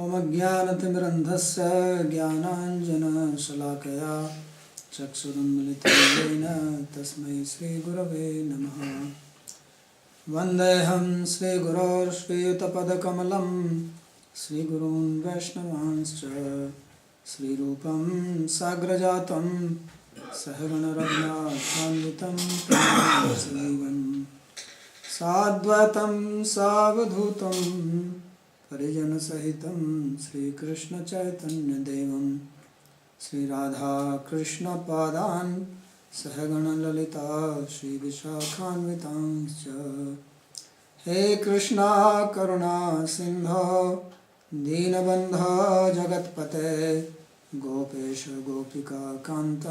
ओम अज्ञानतिमिरन्धस्य ज्ञानाञ्जनशलाकया चक्षुरुन्मिलितं येन तस्मै श्रीगुरवे नमः। वन्देऽहं श्रीगुरोर्श्रीयुतपदकमलं श्रीगुरून् वैष्णवांश्च श्रीरूपं साग्रजातं सहगणरघुनाथान्वितं तमेव साद्वैतं सावधूतं परिजनसहितं श्रीकृष्णचैतन्यदेवं श्रीराधाकृष्णपादान् सहगणललिता श्रीविशाखान्वितांश्च। हे कृष्णा करुणा सिन्धो दीनबन्धो जगत्पते गोपेश गोपिका कान्त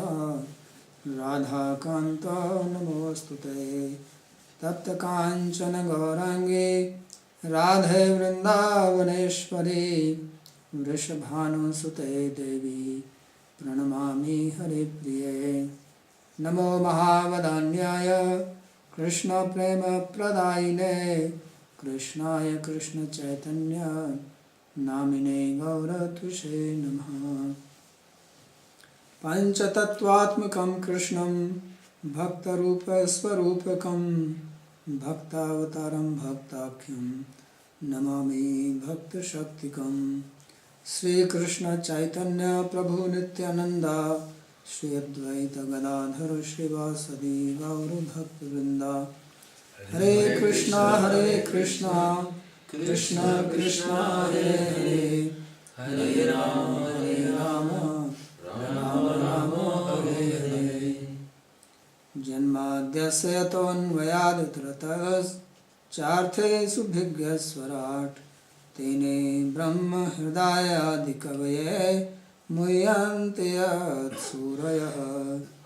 राधाकान्त नमोऽस्तुते। तप्त काञ्चन गौराङ्गी राधे वृन्दावनेश्वरी वृषभानुसुते देवी प्रणमामि हरिप्रिये। नमो महावदान्याय कृष्णप्रेमप्रदायिने कृष्णाय कृष्णचैतन्य नामिने गौरत्विषे नमः। पञ्चतत्त्वात्मकं कृष्णं भक्तरूपस्वरूपकं भक्तावतारं भक्ताख्यं नमामि भक्तशक्तिकं। श्रीकृष्ण चैतन्य प्रभु नित्यानंद श्री अद्वैत गदाधर श्रीवासदि गौरभक्तवृंद। हरे कृष्णा कृष्ण कृष्ण हरे हरे हरे राम राम राम हरे हरे। जन्माद्यस्य यतोऽन्वयादितरतश्चार्थेषु भिज्ञस्वराट् तेने ब्रह्म हृदयादिकवये मुह्यन्ति यत्सूरयः।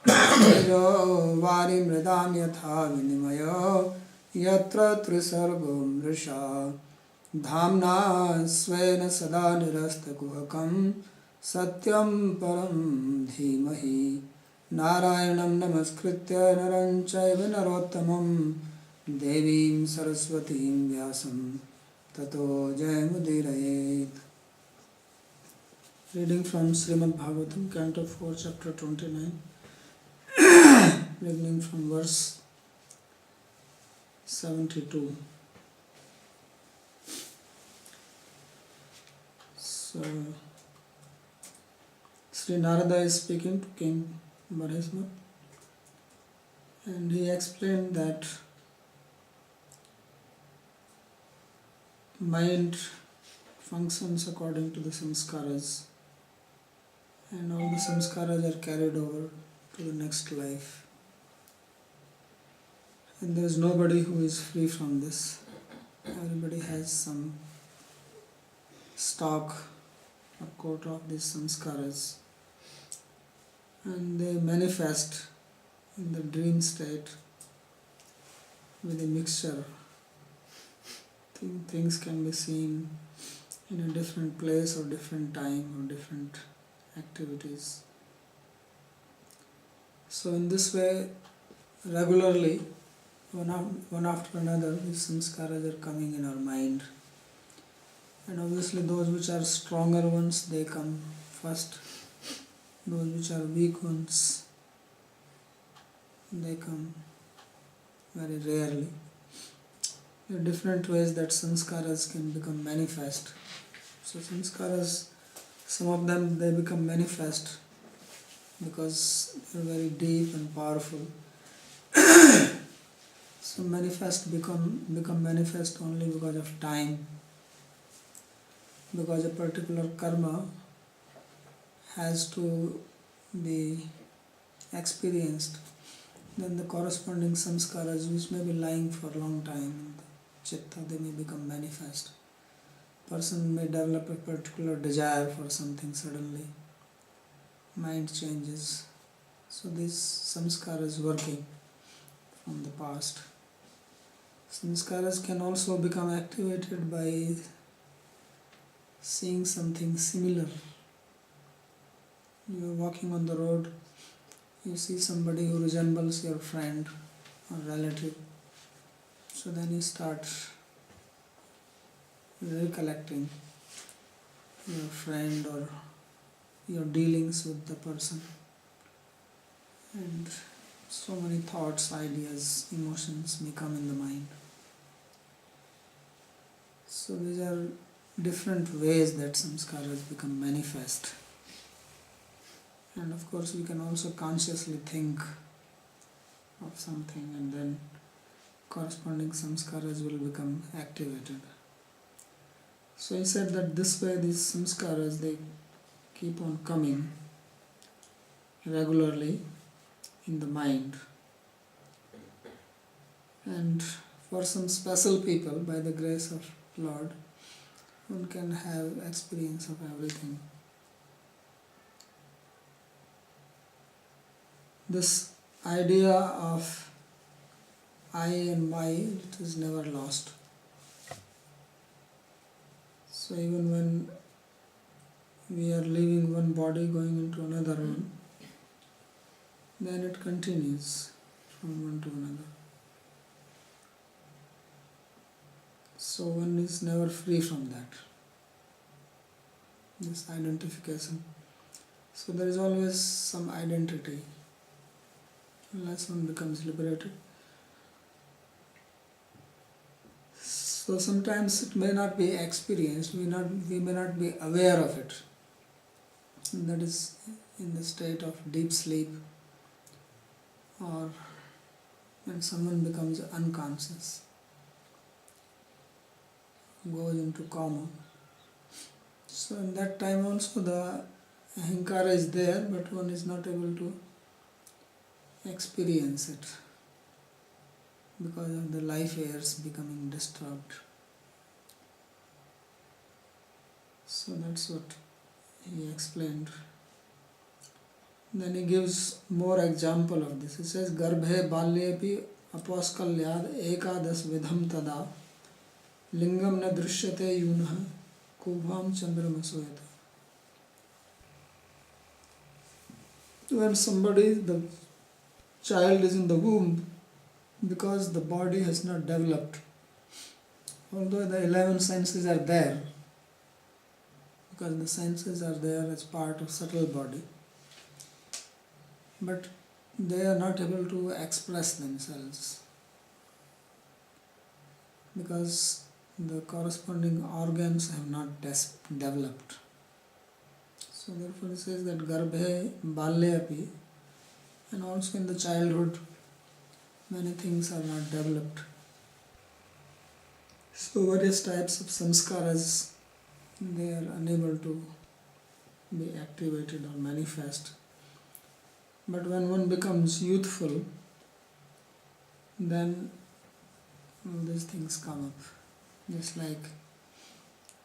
तेजो वारिमृदां यथा विनिमयो यत्र त्रिसर्गो मृषा धाम्ना स्वेन सदा निरस्तकुहकं सत्यं परं धीमहि। नारायणं नमस्कृत्य नरं चैव नरोत्तमं देवीं सरस्वतीं व्यासं ततो जयमुदीरयेत्। Reading from Srimad Bhagavatam, Canto 4, Chapter 29, beginning from verse 72. So, Sri Narada is speaking to King Bharisma, and he explained that mind functions according to the samskaras, and all the samskaras are carried over to the next life, and there is nobody who is free from this. Everybody has some stock or quota of these samskaras, and they manifest in the dream state with a mixture. Things can be seen in a different place or different time or different activities. So in this way, regularly, one after another, these samskaras are coming in our mind. And obviously those which are stronger ones, they come first. Those which are weak ones, they come very rarely. There are different ways that samskaras can become manifest. So samskaras, some of them they become manifest because they are very deep and powerful. So become manifest only because of time. Because a particular karma has to be experienced, then the corresponding samskaras which may be lying for a long time in the chitta, they may become manifest. Person may develop a particular desire for something suddenly. Mind changes. So this samskara is working from the past. Samskaras can also become activated by seeing something similar. You are walking on the road, you see somebody who resembles your friend or relative, so then you start recollecting your friend or your dealings with the person, and so many thoughts, ideas, emotions may come in the mind. So these are different ways that samskaras become manifest. And of course we can also consciously think of something, and then corresponding samskaras will become activated. So he said that this way these samskaras, they keep on coming regularly in the mind. And for some special people, by the grace of Lord, one can have experience of everything. This idea of I and my, it is never lost. So even when we are leaving one body going into another one, then it continues from one to another. So one is never free from that, this identification. So there is always some identity unless one becomes liberated. So sometimes it may not be experienced, we may not be aware of it. And that is in the state of deep sleep, or when someone becomes unconscious, goes into coma. So in that time also the ahankara is there, but one is not able to experience it because of the life airs becoming disturbed. So that's what he explained. Then he gives more example of this. He says, Garbhe balyepi aposkalyad ekadas vidham tada lingam na drishyate yunah kubham chandramasuyata. When somebody, the child is in the womb, because the body has not developed, although the 11 senses are there, because the senses are there as part of subtle body, but they are not able to express themselves because the corresponding organs have not developed. So therefore it says that Garbhe Balyapi, and also in the childhood many things are not developed. So various types of samskaras, they are unable to be activated or manifest. But when one becomes youthful, then all these things come up, just like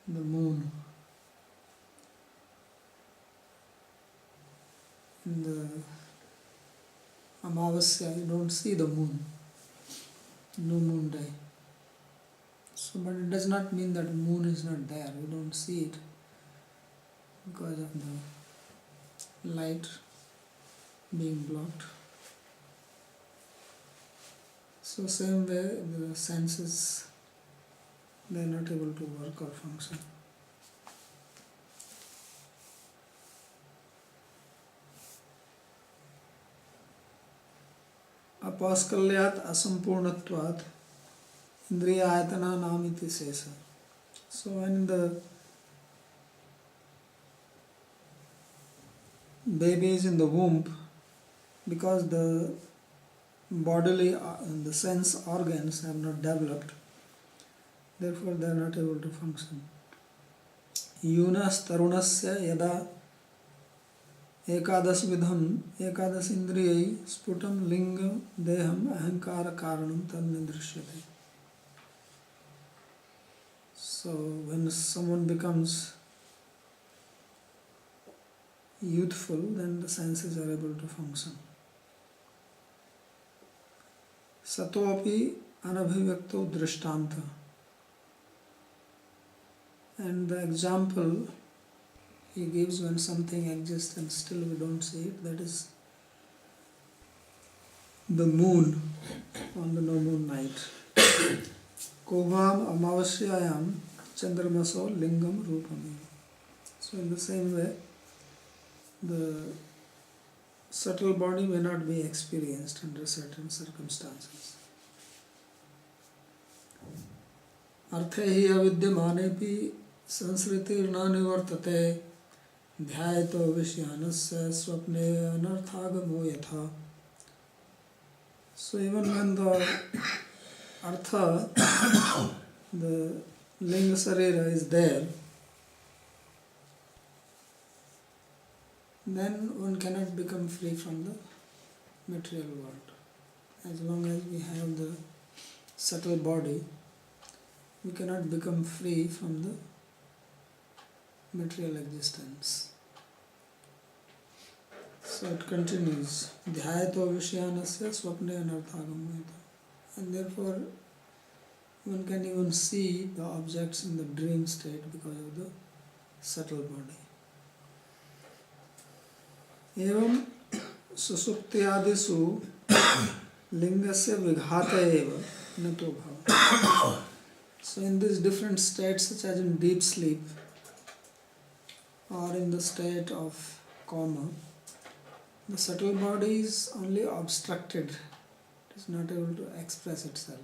the moon. In the Amavasya, you don't see the moon, no moon day. So, but it does not mean that moon is not there, you don't see it because of the light being blocked. So same way the senses, they are not able to work or function. Apaskalyat asampurnatvat indriya ayatana namiti sesa. So when the baby is in the womb, because the bodily, the sense organs have not developed, therefore they are not able to function. Yunas tarunasya yada ekadas vidham ekadas indriyai sputam lingam deham ahankara karanam tanna drishyate. So when someone becomes youthful, then the senses are able to function. Satopi anabhivyakto drishtanta. And the example he gives when something exists and still we don't see it, that is the moon on the no moon night. Kovam amavasyayam chandramaso lingam rupami. So in the same way, the subtle body may not be experienced under certain circumstances. अर्थे हि अविद्यमानेऽपि संसृतिर्न निवर्तते ध्यायतो विषयानस्य स्वप्ने अनर्थागमो यथा. So even when the artha, the linga sarira is there, then one cannot become free from the material world. As long as we have the subtle body, we cannot become free from the material existence. So it continues. Dhyayato vishyanasya swapne anarthagameta. And therefore, one can even see the objects in the dream state because of the subtle body. Evam susuptyadisu lingasya vighata eva nato bhava. So in these different states, such as in deep sleep or in the state of coma, the subtle body is only obstructed. It is not able to express itself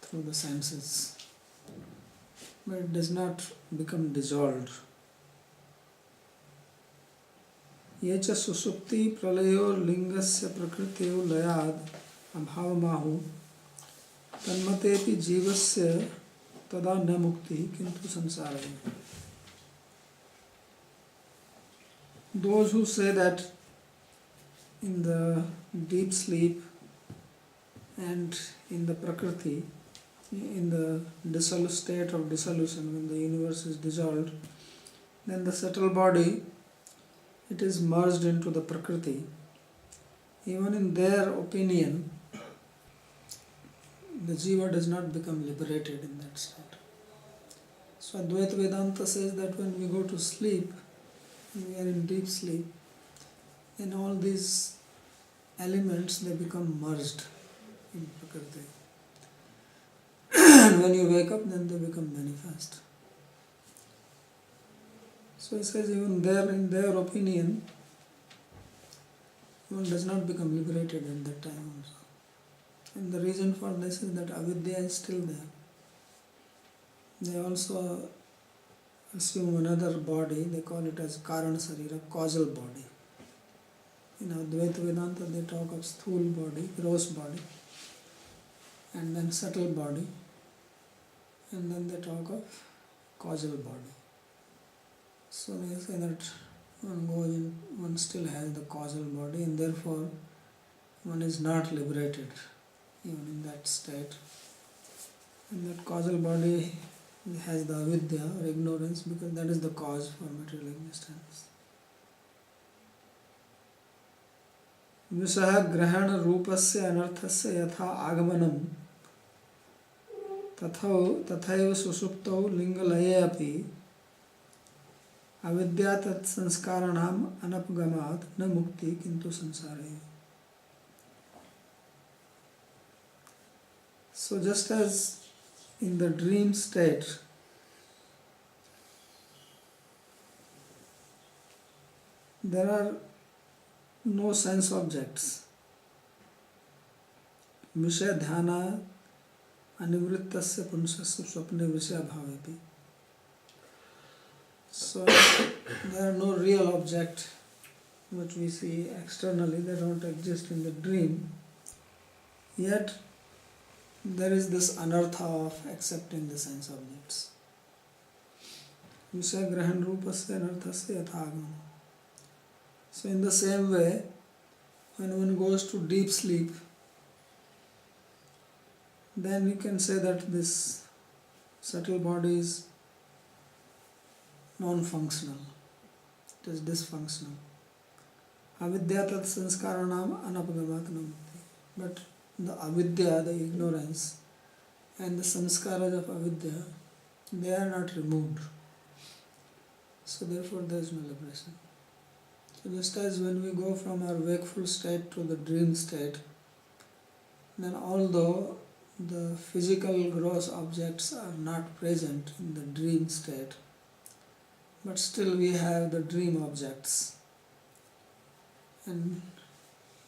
through the senses. But it does not become dissolved. Yecha susupti pralayor lingasya prakritiyo layad abhavamahu तन्मतेपि जीवस्य तदा न मुक्ति किंतु संसारे. Those who say that in the deep sleep and in the prakriti, in the state of dissolution, when the universe is dissolved, then the subtle body, it is merged into the prakriti. Even in their opinion, the jiva does not become liberated in that state. So Advaita Vedanta says that when we go to sleep, we are in deep sleep, then all these elements, they become merged in Prakriti. And when you wake up, then they become manifest. So he says even there, in their opinion, one does not become liberated at that time also. And the reason for this is that avidya is still there. They also assume another body, they call it as Karana Sarira, causal body. In Advaita Vedanta they talk of sthul body, gross body, and then subtle body, and then they talk of causal body. So they say that one still has the causal body, and therefore one is not liberated even in that state. And that causal body has the avidya or ignorance, because that is the cause for material existence. विषय ग्रहण रूपस्य अनर्थस्य यथा आगमनम तथैव सुषुप्तौ लिंगलये अपि अविद्या तत्संस्काराणाम अनपगमात् न मुक्ति किंतु संसारे. So just as in the dream state, there are no sense objects. Vishaya dhyana anivrittasya punsasya swapne vishaya bhavepi. So there are no real object which we see externally, they don't exist in the dream. Yet there is this anartha of accepting the sense objects. Vishaya grahan rupasya anarthasya yathagam. So in the same way, when one goes to deep sleep, then you can say that this subtle body is non-functional, it is dysfunctional. Avidya tat sanskaranam anapagamat namati. But the avidya, the ignorance, and the samskaras of avidya, they are not removed. So therefore there is no liberation. So just as when we go from our wakeful state to the dream state, then although the physical gross objects are not present in the dream state, but still we have the dream objects, and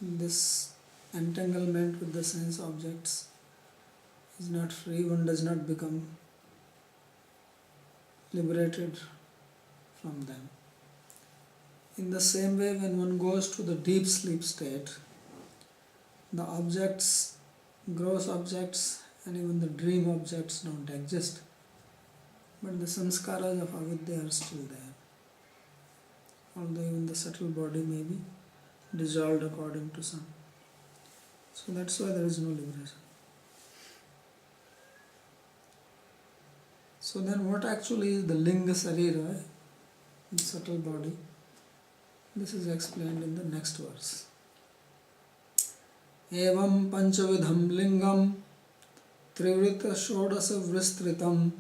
this entanglement with the sense objects is not free. One does not become liberated from them. In the same way, when one goes to the deep sleep state, the objects, gross objects and even the dream objects don't exist, but the samskaras of avidya are still there, although even the subtle body may be dissolved according to some. So that's why there is no liberation. So then what actually is the linga sarira, the subtle body? This is explained in the next verse. Evam panchavidham lingam trivrita shodasa vristritam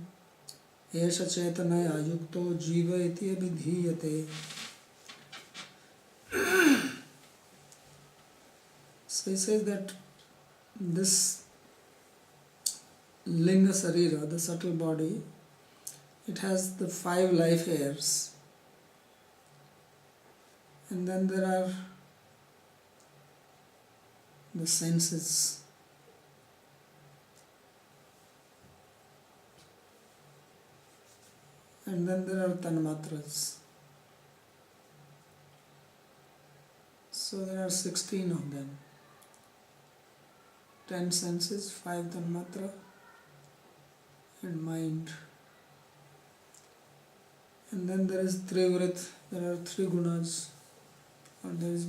esha chetanaya yukto jiva iti abhidhiyate. So he says that this linga sarira, the subtle body, it has the 5 life hairs, and then there are the senses, and then there are tanmatras. So there are 16 of them. 10 senses, 5 tanmatra, and mind. And then there is trivrit, there are 3 gunas, or there is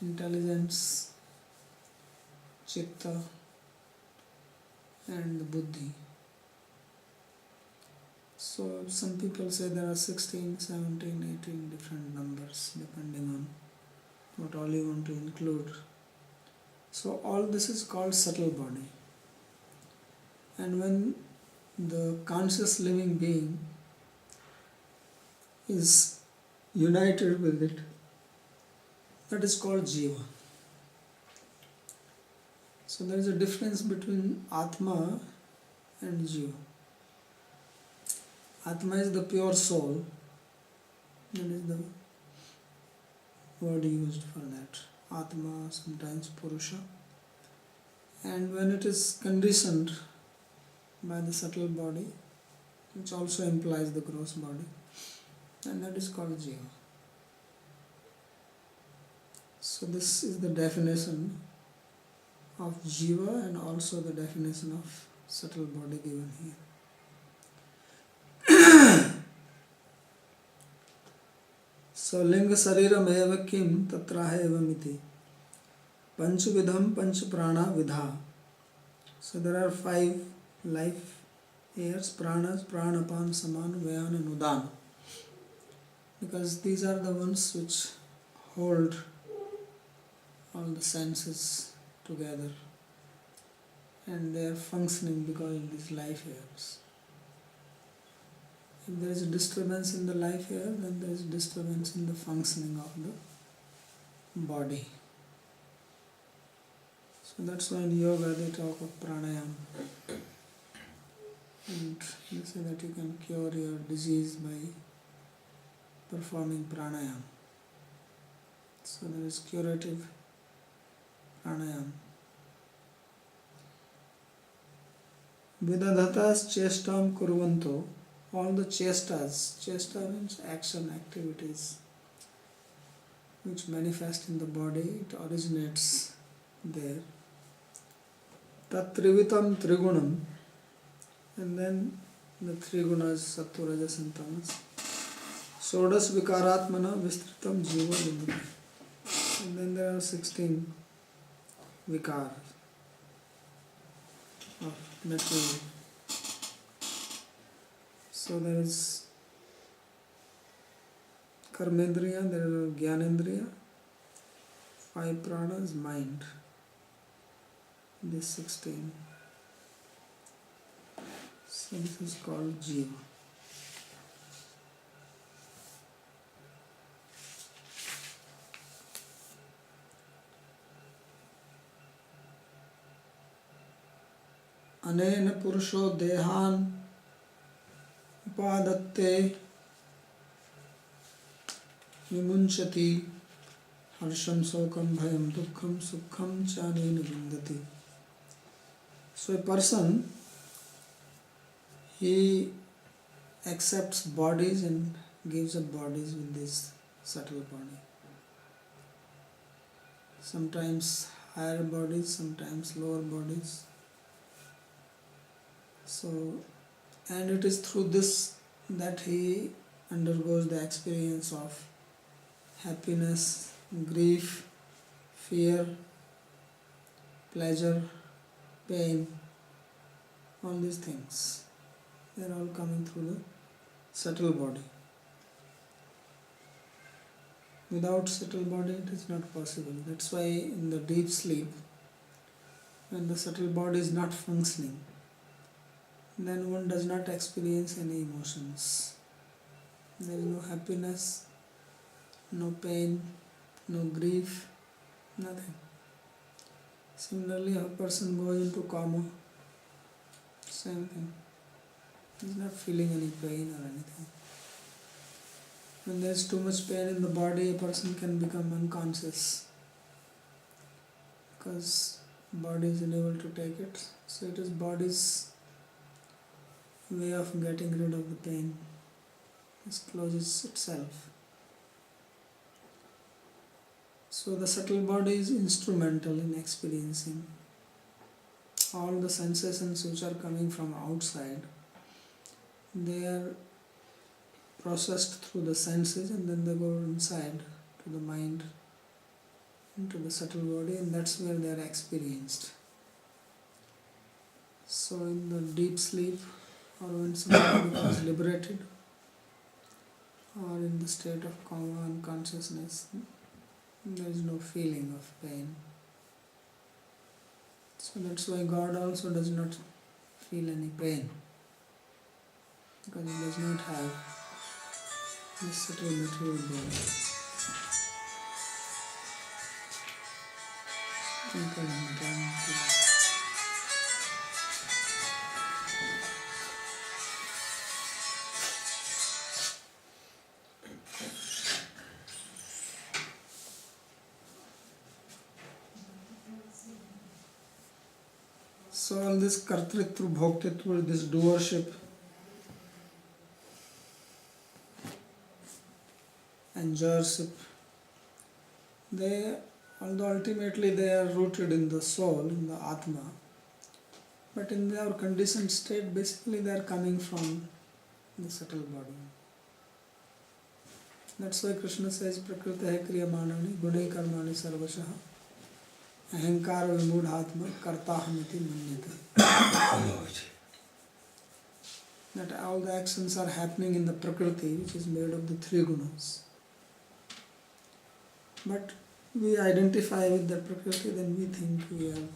intelligence, chitta, and the buddhi. So some people say there are 16, 17, 18 different numbers depending on what all you want to include. So all this is called subtle body. And when the conscious living being is united with it, that is called jiva. So there is a difference between Atma and Jiva. Atma is the pure soul. That is the word used for that. Atma, sometimes Purusha. And when it is conditioned by the subtle body, which also implies the gross body, and that is called Jiva. So this is the definition of Jiva and also the definition of subtle body given here. So linga sariram eva kim tatraha evam iti panchavidham panchaprana vidha. So there are 5 life airs, pranas, pranapan, saman, vayan and udan, because these are the ones which hold all the senses together, and they are functioning because of these life airs. If there is a disturbance in the life air, then there is disturbance in the functioning of the body. So that's why in yoga they talk of pranayama, and they say that you can cure your disease by performing pranayama. So there is curative pranayama. Vidadhatas chestam kurvanto. All the chestas, chesta means action, activities, which manifest in the body, it originates there. Tat trivitam trigunam, and then the 3 gunas, sattva, rajas and tamas. Sodas vikaratmana vistritam jiva lingam. And then there are 16 vikars of material. So there is karmendriya, there is jnanendriya, 5 pranas, mind, this 16. So this is called jiva. Anena purusho dehan upadatte vimunchati harsham sokam bhayam dukkham sukham chanena vindati. So a person, he accepts bodies and gives up bodies with this subtle body. Sometimes higher bodies, sometimes lower bodies. So, and it is through this that he undergoes the experience of happiness, grief, fear, pleasure, pain, all these things. They are all coming through the subtle body. Without subtle body it is not possible. That's why in the deep sleep, when the subtle body is not functioning, then one does not experience any emotions. There is no happiness, no pain, no grief, nothing. Similarly, a person goes into coma, same thing. He is not feeling any pain or anything. When there is too much pain in the body, a person can become unconscious because body is unable to take it. So it is body's way of getting rid of the pain. It closes itself. So the subtle body is instrumental in experiencing all the sensations which are coming from outside. They are processed through the senses and then they go inside to the mind, into the subtle body, and that's where they are experienced. So in the deep sleep, or when somebody becomes liberated, or in the state of coma unconsciousness, there is no feeling of pain. So that's why God also does not feel any pain, because he does not have this subtle material body. So all this kartritva, bhoktitva, this doership and jarship, they, although ultimately they are rooted in the soul, in the Atma, but in their conditioned state, basically they are coming from the subtle body. That's why Krishna says, Prakritahe kriyamanani gunai karmani sarvashaha ahankara vimudhatma kartahamiti manyate. That all the actions are happening in the Prakriti, which is made of the three gunas. But we identify with the Prakriti, then we think we are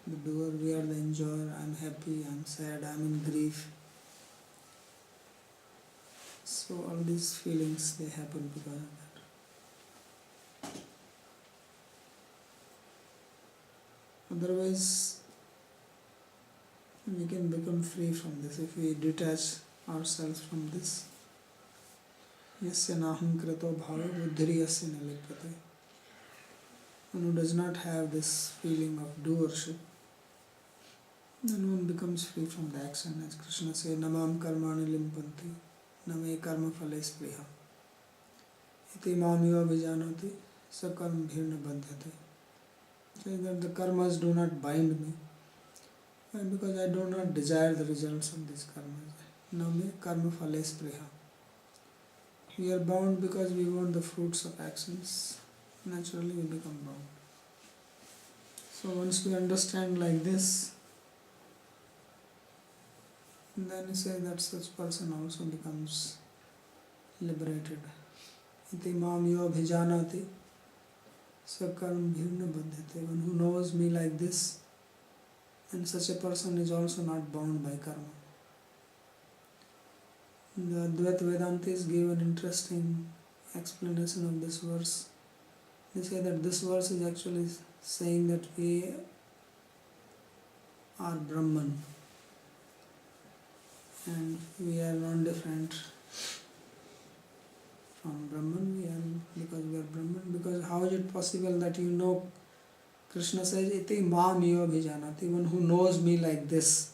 the doer, we are the enjoyer, I am happy, I am sad, I am in grief. So all these feelings, they happen because of that. Otherwise, we can become free from this if we detach ourselves from this. Yasya naham krito bhava buddhiri yasya nalipate. One who does not have this feeling of doership, then one becomes free from the action. As Krishna says, namam karmani limpanti, name karma phale spriha. Iti mamiva vijanati, sakarm bhirna bandhate. Saying that the karmas do not bind me, because I do not desire the results of these karmas. Name karma phale spriha. We are bound because we want the fruits of actions. Naturally we become bound. So once we understand like this, then you say that such person also becomes liberated. Iti mam yo bhijanati sakarm bhirna bandhate. One who knows me like this, and such a person is also not bound by karma. The Advaita Vedantis give an interesting explanation of this verse. They say that this verse is actually saying that we are Brahman and we are non-different from Brahman, because we are Brahman. Because how is it possible that you know? Krishna says, iti mam eva bhijanati, one who knows me like this,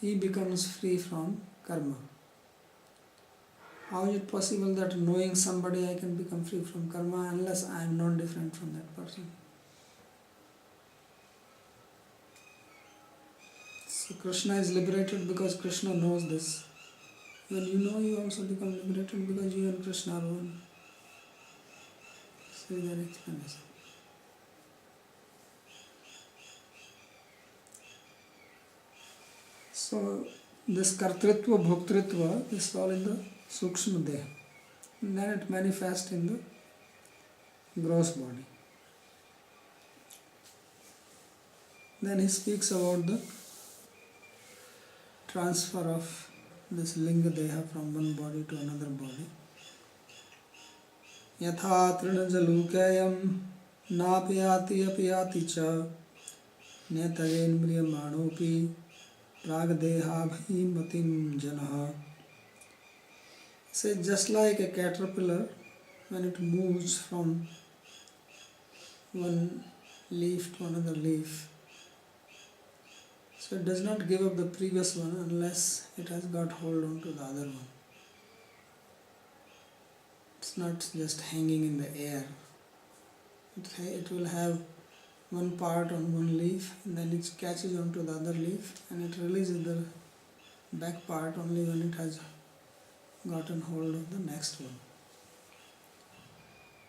he becomes free from karma. How is it possible that knowing somebody I can become free from karma unless I am not different from that person? So Krishna is liberated because Krishna knows this. When you know, you also become liberated because you and Krishna are one. See that explanation. So this kartritva, bhoktritva is all in the sukshma deha. And then it manifests in the gross body. Then he speaks about the transfer of this linga deha from one body to another body. Yatha trinajalukayam napyati apyati cha netayen mriyamanopi pragdehabhimatim janaha. Say, just like a caterpillar, when it moves from one leaf to another leaf, so it does not give up the previous one unless it has got hold on to the other one. It's not just hanging in the air. It will have one part on one leaf, and then it catches onto the other leaf, and it releases the back part only when it has gotten hold of the next one.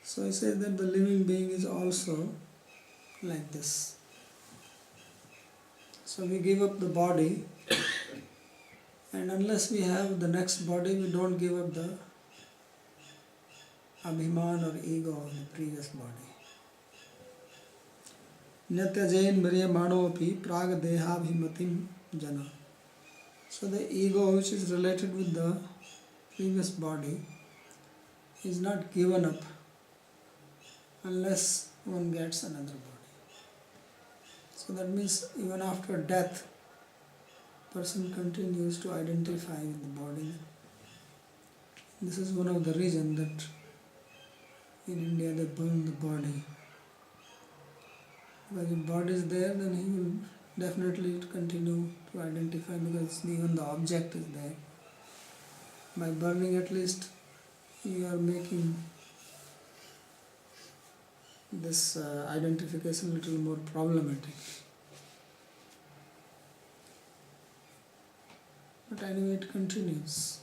So I say that the living being is also like this. So we give up the body, and unless we have the next body, we don't give up the abhiman or ego of the previous body. Natyajain mriyamanopi prag dehabhimatim jana. So the ego which is related with the previous body is not given up unless one gets another body. So that means even after death, person continues to identify with the body. This is one of the reasons that in India they burn the body. Because if body is there, then he will definitely continue to identify, because even the object is there. By burning, at least you are making this identification a little more problematic. But anyway, it continues.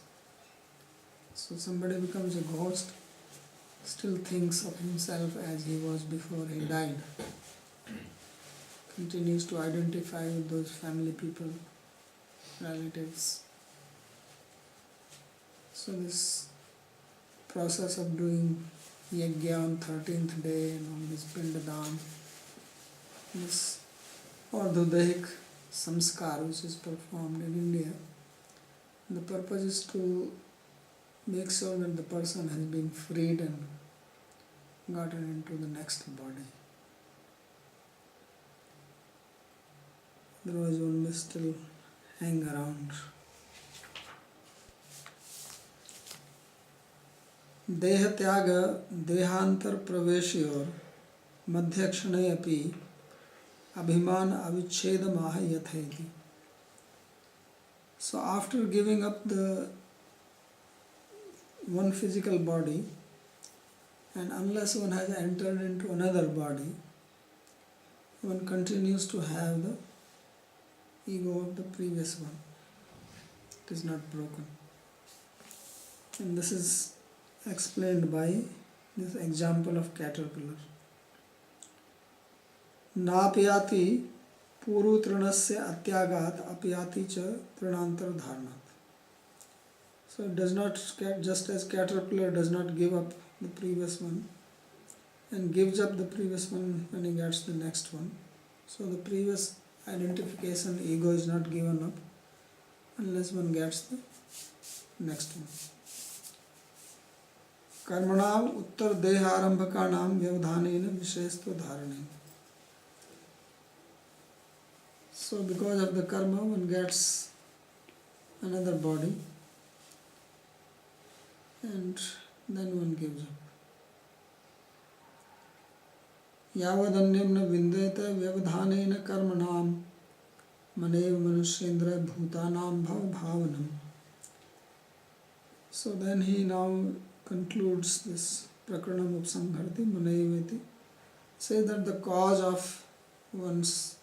So somebody becomes a ghost, still thinks of himself as he was before he died. Continues to identify with those family people, relatives. So this process of doing yajna on 13th day and all this pindadam, this orthodahic samskar which is performed in India, the purpose is to make sure that the person has been freed and gotten into the next body. Otherwise one may still hang around. देह त्याग देहांतर प्रवेशयोर मध्य क्षणे अपि अभिमान अविच्छेद माह यथेति. So after giving up the one physical body, and unless one has entered into another body, one continues to have the ego of the previous one. It is not broken. And this is explained by this example of caterpillar. Napyati puru trinasya atyagat apyati cha trinantar dharnat. So it does not, just as caterpillar does not give up the previous one and gives up the previous one when he gets the next one. So the previous identification ego is not given up unless one gets the next one. कर्मणाम Uttar देहारंभकानाम व्यवधानेन विशेषत्व धारणेन. So because of the karma, one gets another body, and then one gives up. Yavadanyam na vindeta vyavadhanena karmanam manev manushendra bhutanam bhavanam. So then he now concludes this Prakranam Upsangharti Manevati, says that the cause of one's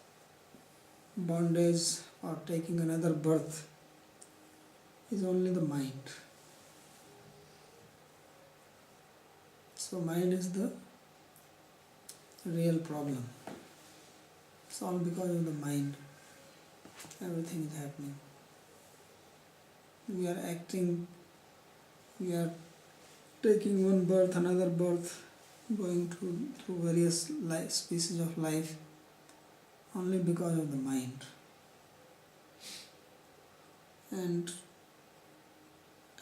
bondage or taking another birth is only the mind. So mind is the real problem. It's all because of the mind. Everything is happening. We are acting, we are taking one birth, another birth, going through various species of life only because of the mind. And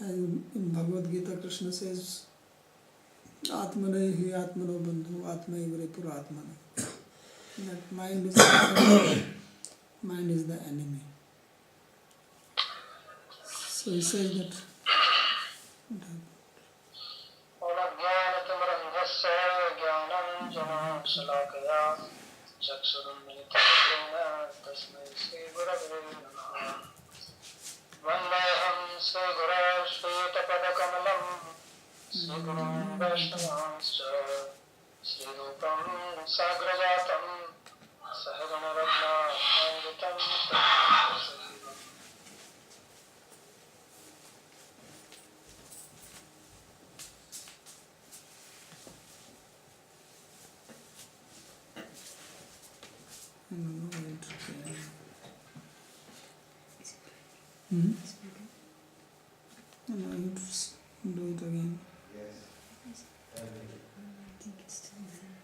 in Bhagavad Gita, Krishna says, Atmana hi atmano bandhu, atma ivre puratmana. That mind is the enemy. So he says that and I have to do it again. I think it's still there.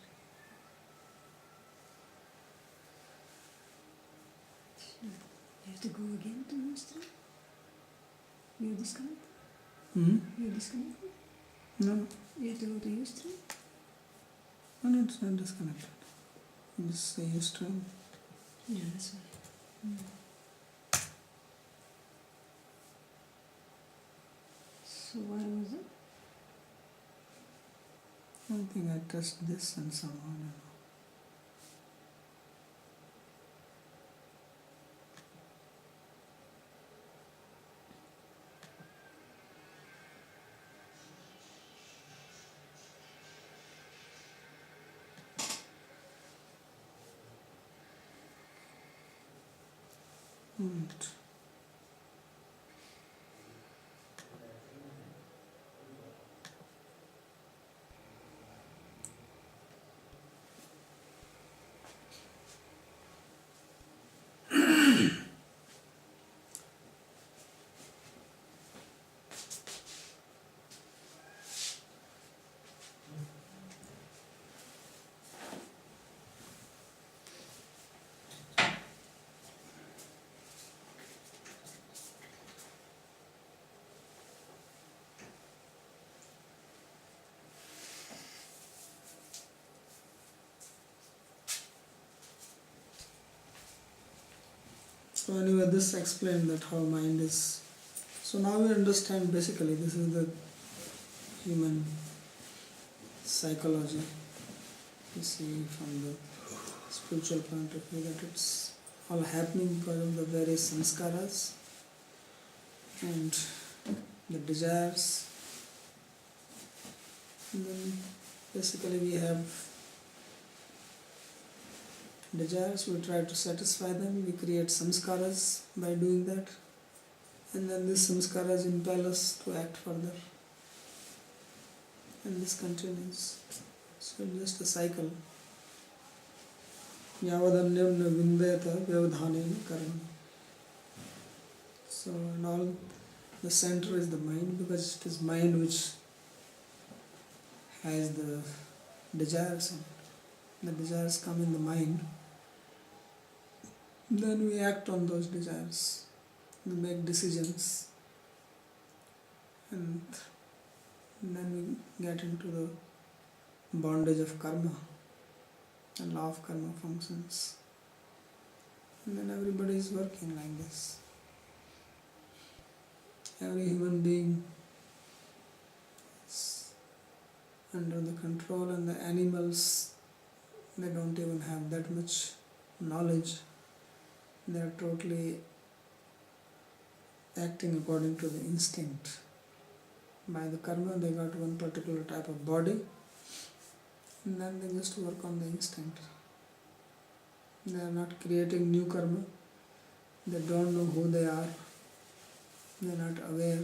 Sure. You have to go again to Nostra? You're disconnected? You're disconnected? No, You have to go to Nostra? no, it's not disconnected. Just say you stream. Yeah, that's why. So why was it? I think I touched this and somehow, I don't know. Right. So anyway, this explained that how mind is. So now we understand basically this is the human psychology. You see from the spiritual point of view that it's all happening because of the various samskaras and the desires. And then basically we have desires, we try to satisfy them, we create samskaras by doing that, and then these samskaras impel us to act further, and this continues. So it's just a cycle. Yavadanyam na vindeta vyavadhanena karma. So and all the center is the mind, because it is mind which has the desires, and the desires come in the mind. Then we act on those desires, we make decisions, and then we get into the bondage of karma, and law of karma functions. And then everybody is working like this. Every human being is under the control, and the animals, they don't even have that much knowledge. They are totally acting according to the instinct. By the karma, they got one particular type of body, and then they just work on the instinct. They are not creating new karma. They don't know who they are. They are not aware.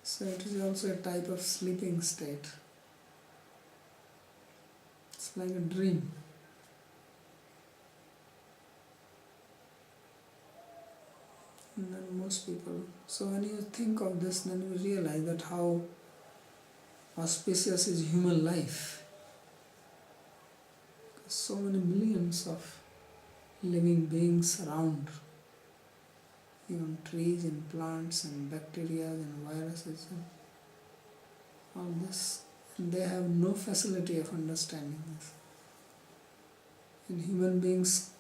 So it is also a type of sleeping state. It's like a dream. And then most people, so when you think of this, then you realize that how auspicious is human life. So many millions of living beings around, even trees and plants and bacteria and viruses and all this, and they have no facility of understanding this. And human beings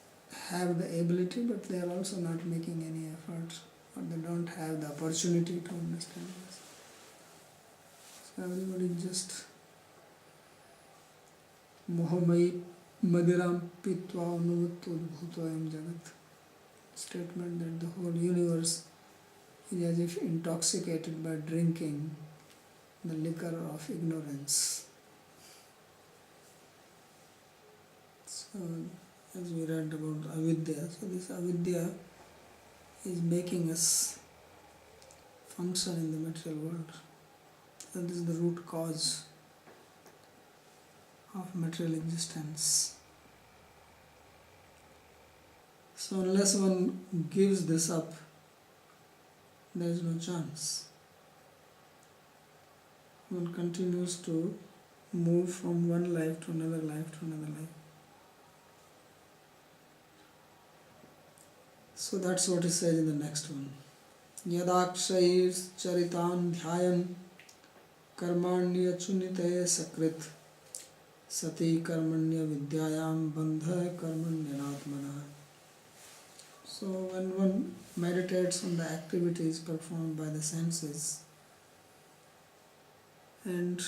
have the ability, but they are also not making any effort, or they don't have the opportunity to understand this. So everybody just mohamai madiram pitva anuvatto bhutayam jagat. Statement that the whole universe is as if intoxicated by drinking the liquor of ignorance. So, as we read about avidya, so this avidya is making us function in the material world. That is the root cause of material existence. So unless one gives this up, there is no chance. One continues to move from one life to another life to another life. So that's what it says in the next one. Yadakshayir charitan dhyayan karmanya chunite sakrit sati karmanya vidyayam bandha karmanya atmana. So when one meditates on the activities performed by the senses and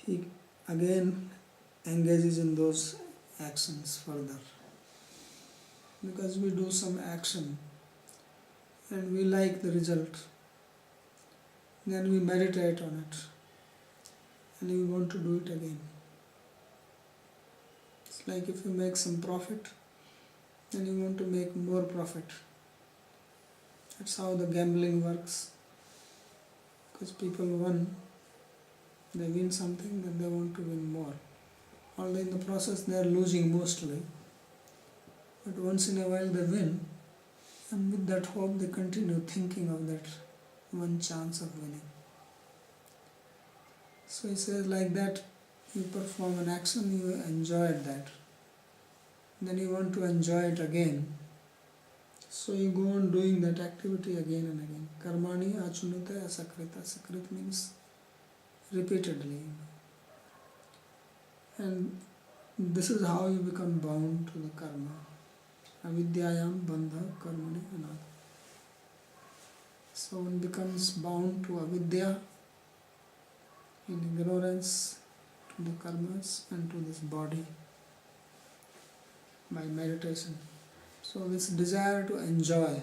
he again engages in those actions further, because we do some action and we like the result, then we meditate on it and we want to do it again. It's like if you make some profit, then you want to make more profit. That's how the gambling works. Because people they win something, then they want to win more. Although in the process they are losing mostly. But once in a while they win, and with that hope they continue thinking of that one chance of winning. So he says like that, you perform an action, you enjoyed that. Then you want to enjoy it again. So you go on doing that activity again and again. Karmani achunita asakrita. Sakrit means repeatedly. And this is how you become bound to the karma. Avidyayam bandha karmani anad. So one becomes bound to avidya, in ignorance, to the karmas and to this body by meditation. So this desire to enjoy,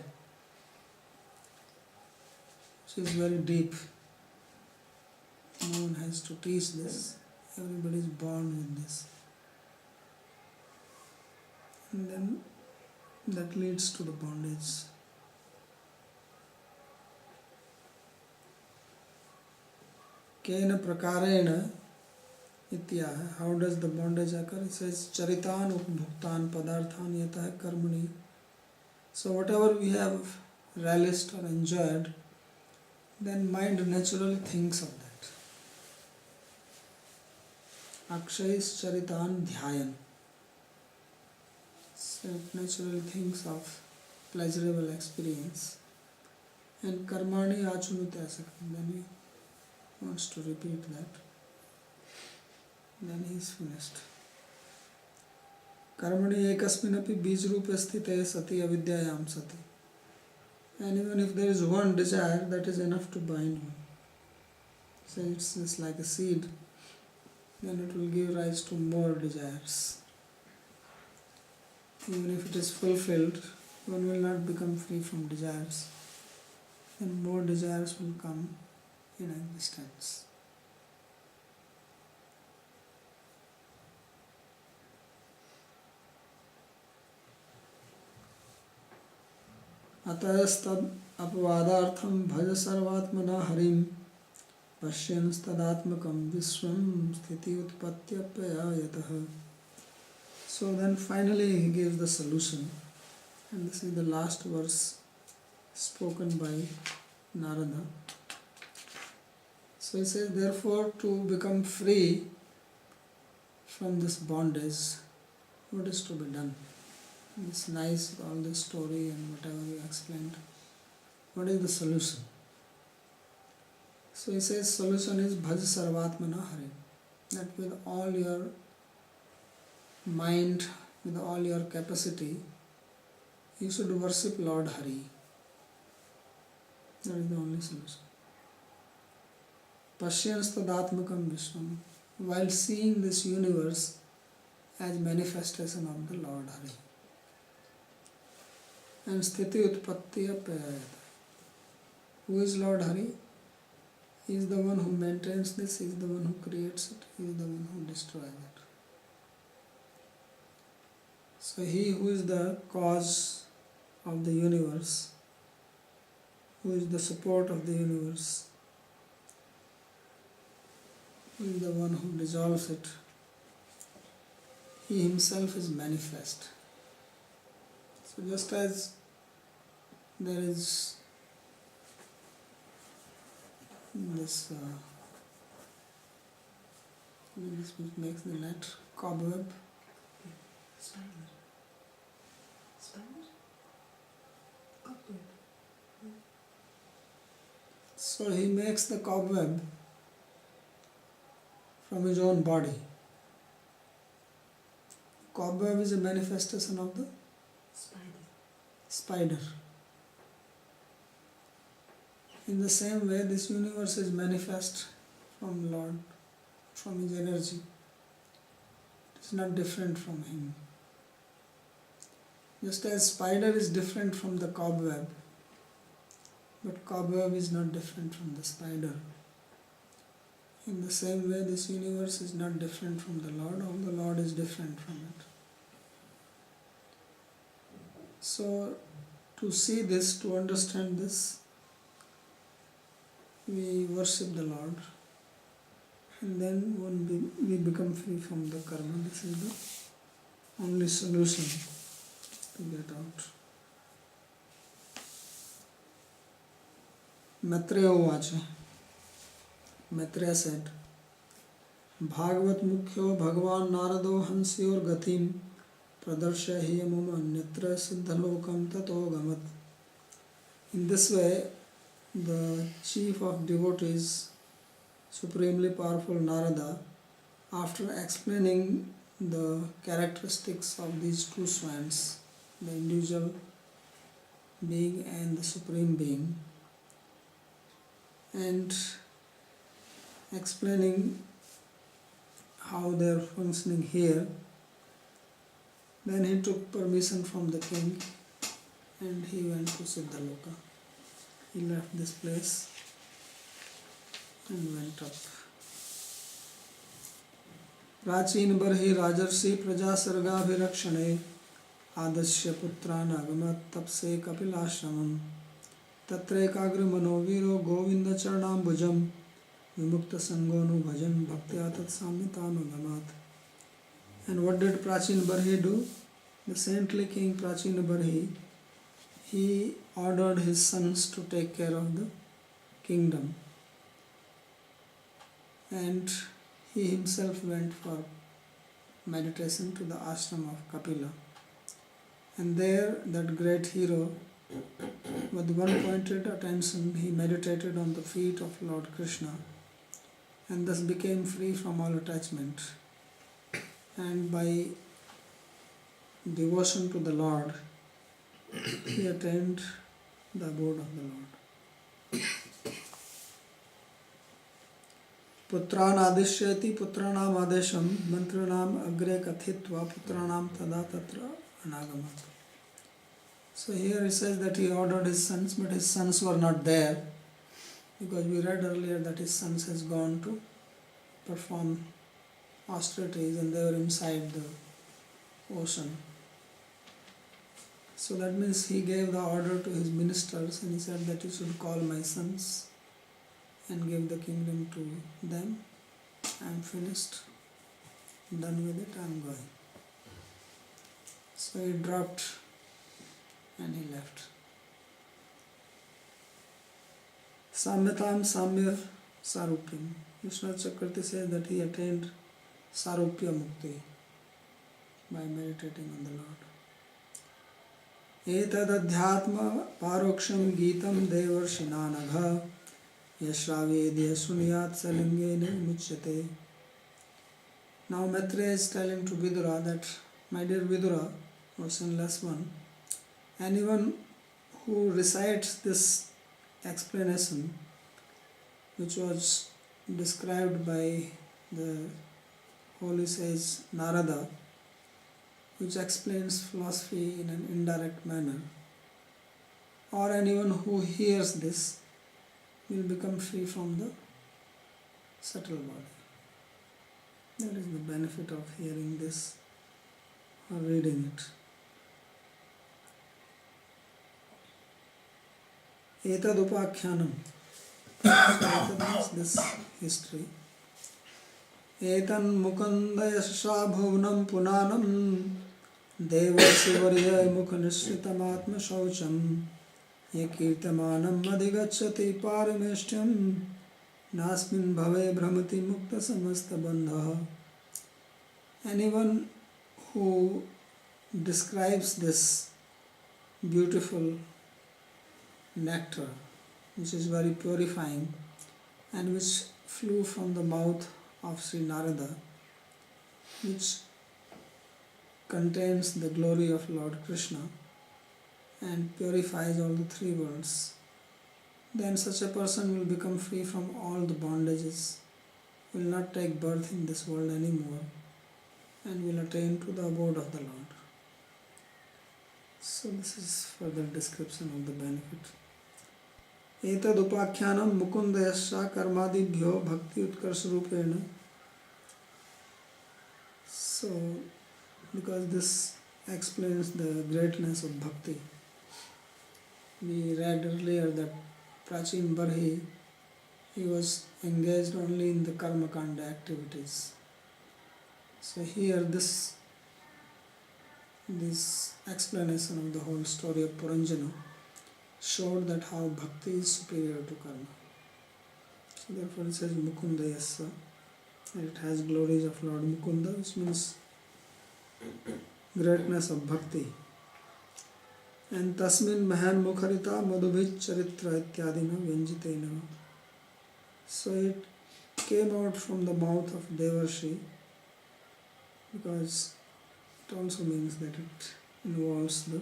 which is very deep. No one has to teach this. Everybody is born with this. And then that leads to the bondage. Kena prakarena itya. How does the bondage occur? It says charitan upbhuktan padarthan yatah karmani. So whatever we have relished or enjoyed, then mind naturally thinks of that. Akshayis charitan dhyayan. So it naturally thinks of pleasurable experience. And karmani achunute asakam. Then he wants to repeat that. Then he is finished. Karmani ekasminapi bijrupe sthite sati avidyayam sati. And even if there is one desire, that is enough to bind you. say it's just like a seed, then it will give rise to more desires. Even if it is fulfilled, one will not become free from desires. Then more desires will come in existence. अतस्तद अपवादार्थम भज सर्वात्मना हरिम पश्यंस्तदात्मकं विश्वं स्थिति उत्पत्त्यप्ययतः. So then finally he gives the solution, and this is the last verse spoken by Narada. So he says, therefore, to become free from this bondage, what is to be done? It's nice, all this story and whatever you explained. What is the solution? So he says, solution is bhaj sarvatmana hari. That with all your mind, with all your capacity, you should worship Lord Hari. That is the only solution. Pashyanstadatmakam vishwam. While seeing this universe as manifestation of the Lord Hari. And sthiti utpatti apayayata. Who is Lord Hari? He is the one who maintains this, he is the one who creates it, he is the one who destroys it. So he who is the cause of the universe, who is the support of the universe, who is the one who dissolves it, he himself is manifest. So just as there is this which makes the net cobweb. Spider. Cobweb. So he makes the cobweb from his own body. Cobweb is a manifestation of the spider. In the same way, this universe is manifest from Lord, from his energy. It is not different from him. Just as spider is different from the cobweb, but cobweb is not different from the spider. In the same way, this universe is not different from the Lord, or the Lord is different from it. So, to see this, to understand this, we worship the Lord, and then we become free from the karma. This is the only solution to get out. Maitreya Uvacha. Maitreya said, Bhagavat Mukhyo Bhagavan Narado Hansiyor Gatim Pradarsha Hiyamuma Nitra Siddhalokam Tato Gamat. In this way, the chief of devotees, supremely powerful Narada, after explaining the characteristics of these two swans, the individual being and the supreme being, and explaining how they are functioning here, then he took permission from the king and he went to Siddhaloka. He left this place and went up. Prachin barhi rajarsi praja sargabhirakshane adasya putrana agamat tapse kapilashramam tatre kagri manoviro govinda charanam bhujam vimukta sangonu bhajan bhaktiyatat samyitanu gamat. And what did Prachin Barhi do? The saintly king Prachin Barhi, he ordered his sons to take care of the kingdom, and he himself went for meditation to the ashram of Kapila. And there, that great hero, with one pointed attention, he meditated on the feet of Lord Krishna and thus became free from all attachment. And by devotion to the Lord, he attained the abode of the Lord. पुत्रान आदिश्यति पुत्राणाम आदेशम मंत्रणाम अग्रे कथित्वा पुत्राणाम तदा तत्र anagamat. So here it says that he ordered his sons, but his sons were not there, because we read earlier that his sons has gone to perform austerities and they were inside the ocean. So that means he gave the order to his ministers and he said that you should call my sons and give the kingdom to them. I am finished, done with it, I am going. So he dropped and he left. Samyatam Samya Sarupyam. Vishnu Chakravarti says that he attained Sarupya Mukti by meditating on the Lord. Etadadhyatma paroksham geetam devarshinanagha yashravedya sunyat salingene muchyate. Now Maitreya is telling to Vidura that, my dear Vidura, O sinless one, anyone who recites this explanation, which was described by the holy sage Narada, which explains philosophy in an indirect manner, or anyone who hears this will become free from the subtle body. That is the benefit of hearing this or reading it. Etad upakhyanam. So etad means this history. Etan mukanda yasha bhuvanam punanam devarsivarya mukhanishritam atma shaucham ye kirtamanam adhigacchati parameshtyam nasmin bhave brahmati mukta samasta bandha. Anyone who describes this beautiful nectar, which is very purifying and which flew from the mouth of Sri Narada, which contains the glory of Lord Krishna and purifies all the three worlds, then such a person will become free from all the bondages, will not take birth in this world anymore, and will attain to the abode of the Lord. So this is further description of the benefit. Etad upakhyanam mukunda yasya karmadibhyo bhakti utkarsh rupena. So, because this explains the greatness of bhakti. We read earlier that Prachin Barhi, he was engaged only in the karma kanda activities. So here this explanation of the whole story of Puranjana showed that how bhakti is superior to karma. So therefore it says Mukunda Yassa, and it has glories of Lord Mukunda, which means greatness of bhakti. And tasmin mahan mukharita madhubhit charitra ityadina vyanjitena. So it came out from the mouth of Devarshi, because it also means that it involves the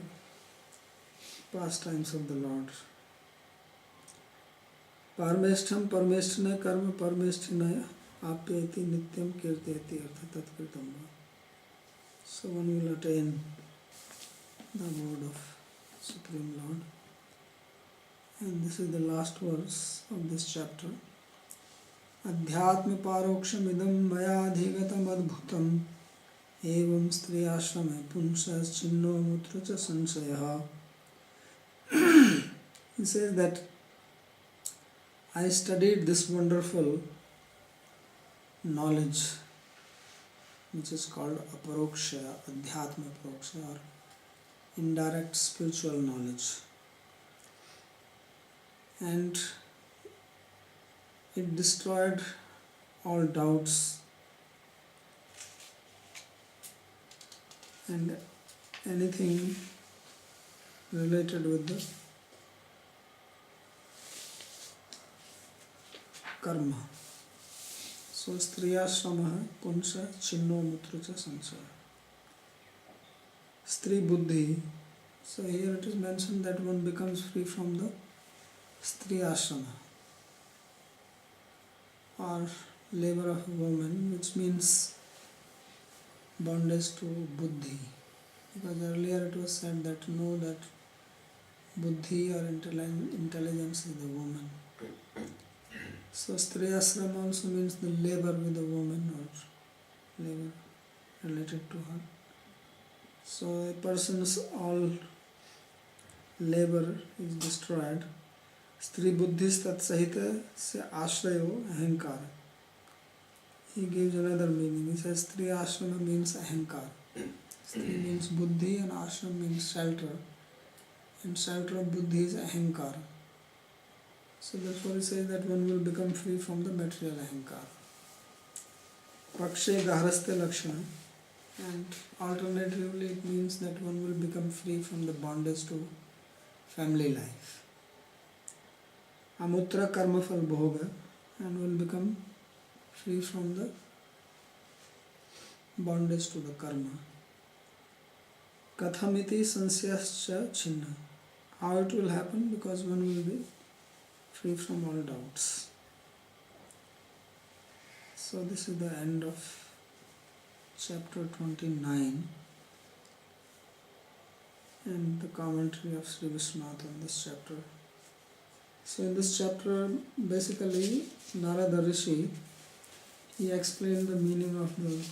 pastimes of the Lord. Parmeshtham parmeshthana karma parmeshthana apyati nityam kirtayati artha tatkritam. So one will attain the abode of Supreme Lord. And this is the last verse of this chapter. Adhyatma paroksham idam maya adhigatam adbhutam evam stri ashrame punsas chinno mutra cha sansayah. He says that I studied this wonderful knowledge, which is called aparoksha, adhyatma aparoksha, or indirect spiritual knowledge, and it destroyed all doubts and anything related with the karma. So striyashrama punsha chinno mutra cha sansaya. Stri buddhi. So here it is mentioned that one becomes free from the stri ashrama, or labor of a woman, which means bondage to buddhi. Because earlier it was said that no, that buddhi or intelligence is the woman. So Stri Ashram also means the labor with the woman or labor related to her. So a person's all labor is destroyed. Stri buddhis tat sahita se ashrayo ahankar. He gives another meaning. He says Stri ashrama means ahankar. Stri means buddhi and ashram means shelter. And shelter of buddhi is ahankar. So therefore he says that one will become free from the material ahankar. Pakshe gahraste lakshana. And alternatively it means that one will become free from the bondage to family life. Amutra karma fal bhoga, and will become free from the bondage to the karma. Kathamiti sansyascha chinna. How it will happen? Because one will be free from all doubts. So this is the end of chapter 29 and the commentary of Sri Vishwanath on this chapter. So in this chapter, basically Narada Rishi, he explained the meaning of the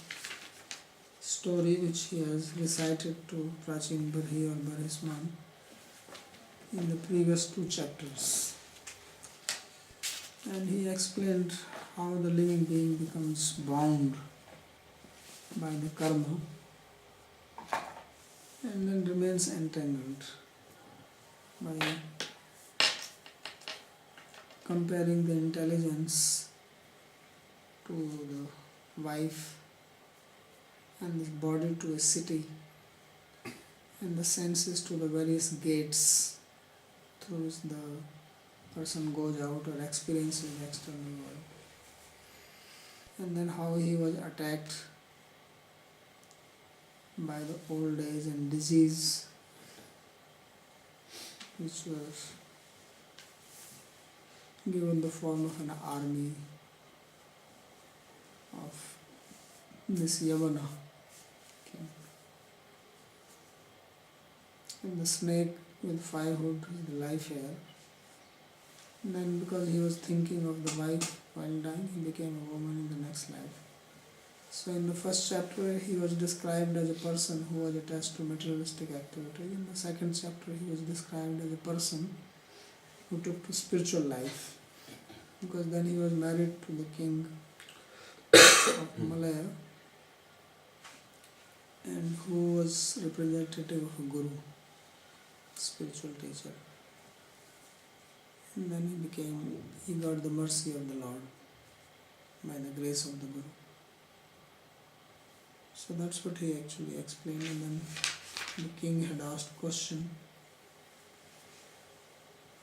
story which he has recited to Prachin Barhi or Barhisman in the previous 2 chapters. And he explained how the living being becomes bound by the karma and then remains entangled by comparing the intelligence to the wife and this body to a city and the senses to the various gates through which the person goes out or experiences the external world. And then how he was attacked by the old age and disease which was given the form of an army of this Yavana king. And the snake with 5 hoods is the life hair. And then because he was thinking of the wife while dying, he became a woman in the next life. So in the first chapter he was described as a person who was attached to materialistic activity. In the second chapter he was described as a person who took to spiritual life, because then he was married to the king of Malaya and who was representative of a guru, spiritual teacher. And then he got the mercy of the Lord by the grace of the Guru. So that's what he actually explained. And then the king had asked a question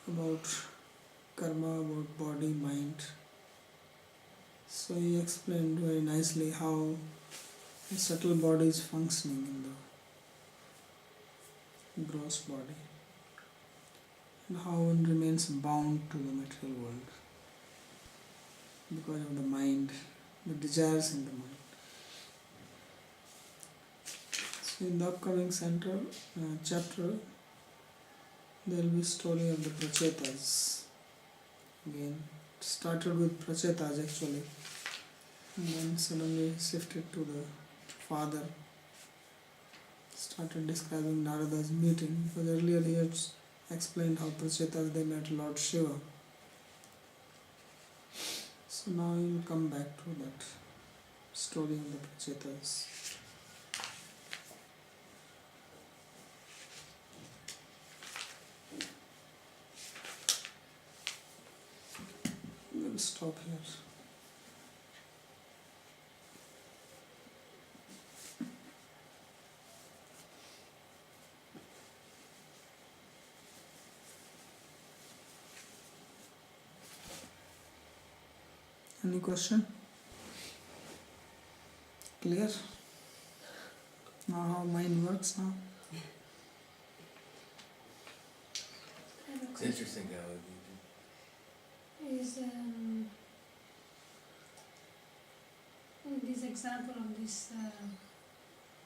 about karma, about body, mind. So he explained very nicely how the subtle body is functioning in the gross body, and how one remains bound to the material world because of the mind, the desires in the mind. So in the upcoming chapter, there will be a story of the Prachetas. Again, it started with Prachetas actually, and then suddenly shifted to the father. Started describing Narada's meeting, because earlier he had explained how Prachetas they met Lord Shiva. So now he will come back to that story of the Prachetas. We will stop here. Any question? Clear? Now how mind works now? It's interesting how Is the example of this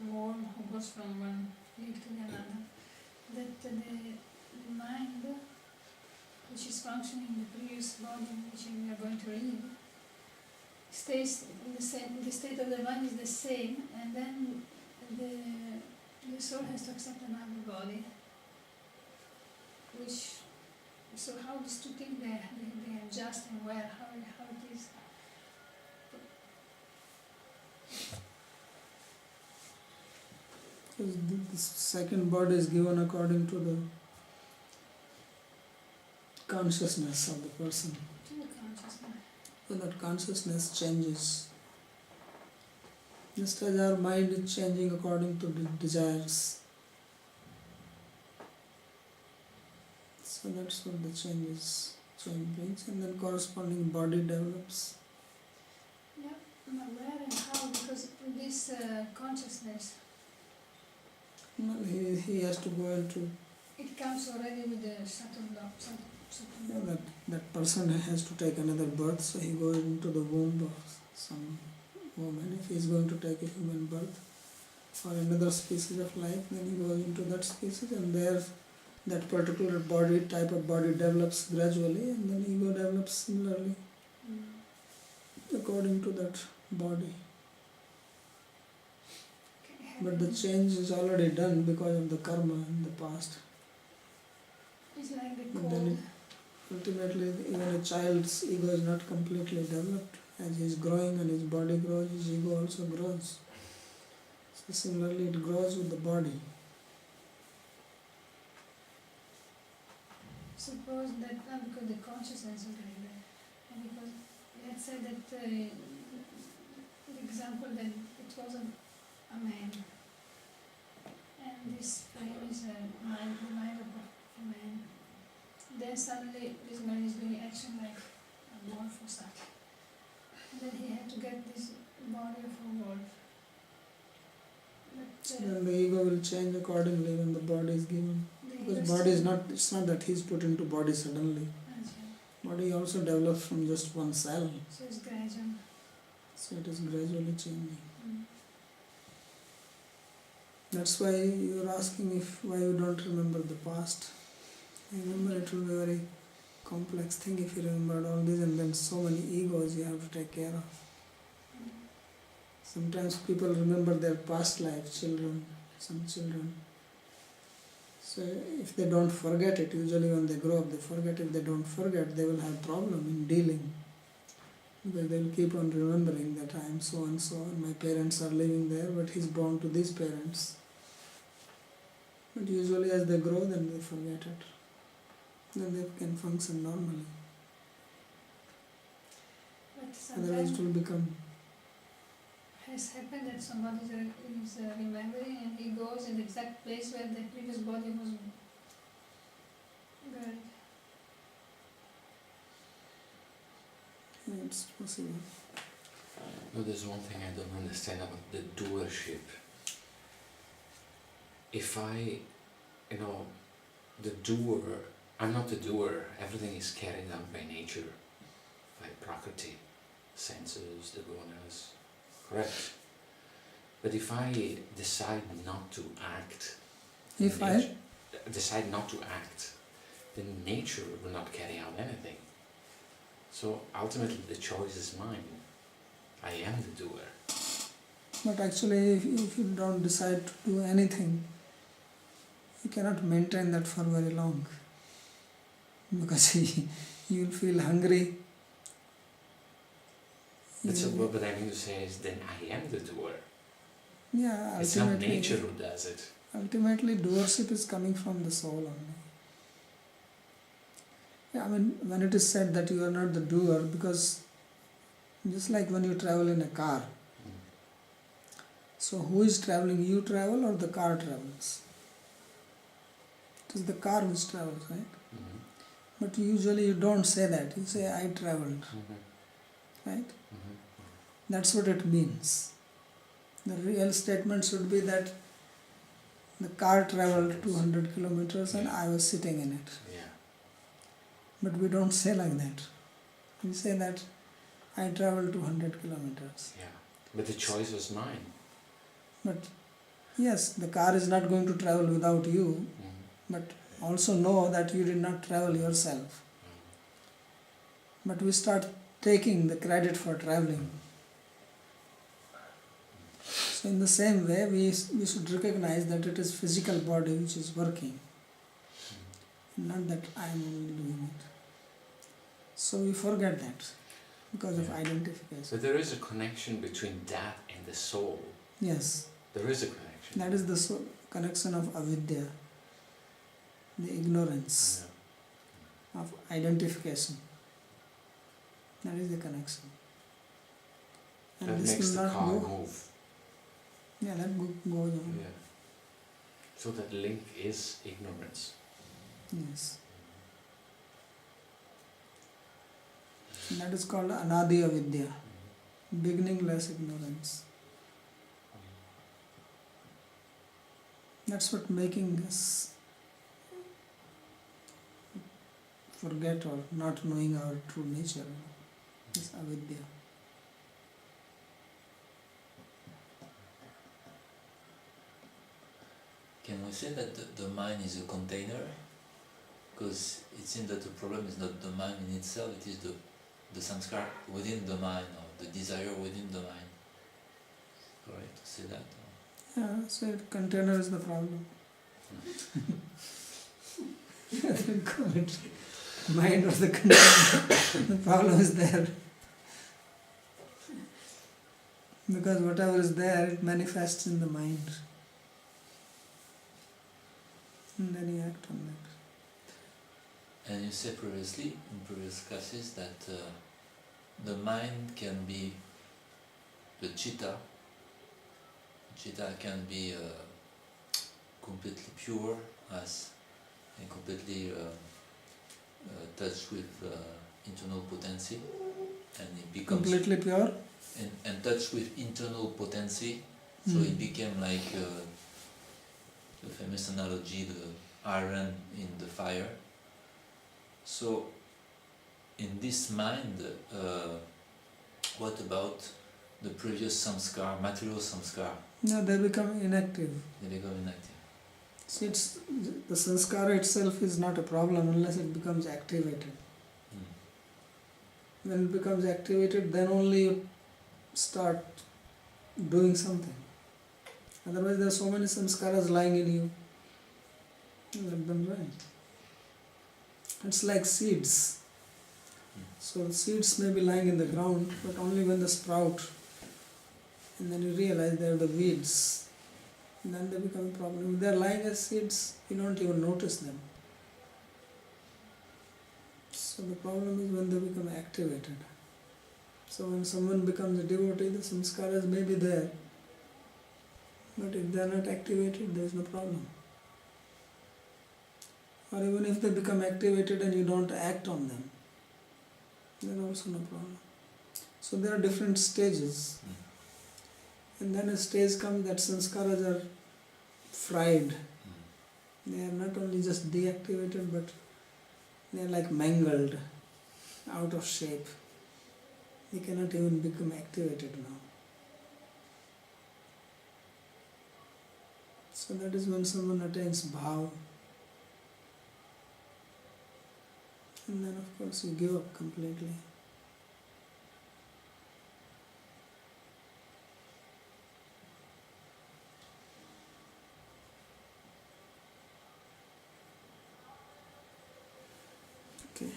worm who goes from one leaf to the another, that the mind, which is functioning in the previous body in which we are going to live, stays in the same, the state of the mind is the same, and then the soul has to accept another body, which, so how these two things they are just and where, how it is. Because the second body is given according to the consciousness of the person. To the consciousness. So that consciousness changes. Just as our mind is changing according to the desires. So that's what the change brings, and then corresponding body develops. Yeah, but where and how? Because this consciousness, Well, he has to go into it comes already with the Saturn. that person has to take another birth, so he goes into the womb of some woman. If he is going to take a human birth or another species of life, then he goes into that species, and there that particular body, type of body develops gradually, and then ego develops similarly according to that body. But the change is already done because of the karma in the past. It's like the But cold. then ultimately, even a child's ego is not completely developed. As he is growing and his body grows, his ego also grows. So similarly, it grows with the body. Suppose that not because the consciousness is like that, and because let's say that the example that it wasn't a man, and this frame is the mind of a man. Then suddenly this man is doing action like a wolf or something. And then he had to get this body of a wolf. But Then the ego will change accordingly when the body is given. the Because ego body is still- not, it's not that he's put into body suddenly. Body also develops from just one cell. So it's gradual. So it is gradually changing. Mm. That's why you're asking why you don't remember the past. I remember it will be a very complex thing if you remembered all this, and then so many egos you have to take care of. Sometimes people remember their past life, some children. So if they don't forget it, usually when they grow up they forget. If they don't forget, they will have problem in dealing. Because they will keep on remembering that I am so and so and my parents are living there, but he's born to these parents. But usually as they grow, then they forget it. Then they can function normally. But Otherwise sometimes it will become, has happened that somebody is remembering and he goes in the exact place where the previous body was buried. yeah, it's possible. No, there's one thing I don't understand about the doership. If the doer, I'm not the doer, everything is carried out by nature, by prakriti, senses, the gunas, correct? But if I decide not to act, decide not to act, then nature will not carry out anything. So ultimately the choice is mine. I am the doer. But actually if you don't decide to do anything, you cannot maintain that for very long. Because you will feel hungry. But what I mean to say is then I am the doer. Yeah, It's not ultimately, nature who does it. ultimately doership is coming from the soul only. Yeah, I mean, when it is said that you are not the doer, because just like when you travel in a car, so who is traveling? You travel or the car travels? It is the car which travels, right? Mm-hmm. But usually you don't say that. You say, I traveled, Mm-hmm. right? Mm-hmm. That's what it means. The real statement should be that the car traveled 200 kilometers and I was sitting in it. Yeah. But we don't say like that. We say that I traveled 200 kilometers. Yeah. But the choice was mine. But yes, the car is not going to travel without you, but also know that you did not travel yourself. But we start taking the credit for traveling. So in the same way, we should recognize that it is physical body which is working, not that I am only doing it. So we forget that because of identification. So there is a connection between that and the soul. Yes, There is a connection. that is the connection of avidya, the ignorance of identification. That is the connection. And That this makes will the not car go. move. Yeah, that goes on. Yeah. So that link is ignorance. Yes. And that is called anadi avidya, beginningless ignorance. That's what making us forget or not knowing our true nature is avidya. Can we say that the mind is a container? Because it seems that the problem is not the mind in itself, it is the samskara within the mind, or the desire within the mind. Correct to say that? Yeah, so container is the problem. Don't call it mind or the container. The problem is there. Because whatever is there, it manifests in the mind. And then you act on that. And you said previously, in previous classes, that the mind can be the chitta. Chitta can be completely pure and completely touched with internal potency, and it becomes Completely pure? and touched with internal potency. So it became like the famous analogy, the iron in the fire. So in this mind, what about the previous samskar, material samskar? No, they become inactive. They become inactive. See, the sanskara itself is not a problem unless it becomes activated. When it becomes activated, then only you start doing something. Otherwise, there are so many samskaras lying in you. Let them lie. It's like seeds. So the seeds may be lying in the ground, but only when they sprout, and then you realize they're the weeds, and then they become a problem. If they're lying as seeds, you don't even notice them. So the problem is when they become activated. So when someone becomes a devotee, the samskaras may be there, but if they are not activated, there is no problem. Or even if they become activated and you don't act on them, then also no problem. So there are different stages. And then a stage comes that sanskaras are fried. They are not only just deactivated, but they are like mangled, out of shape. They cannot even become activated now. So that is when someone attains bhav. And then of course you give up completely. Okay.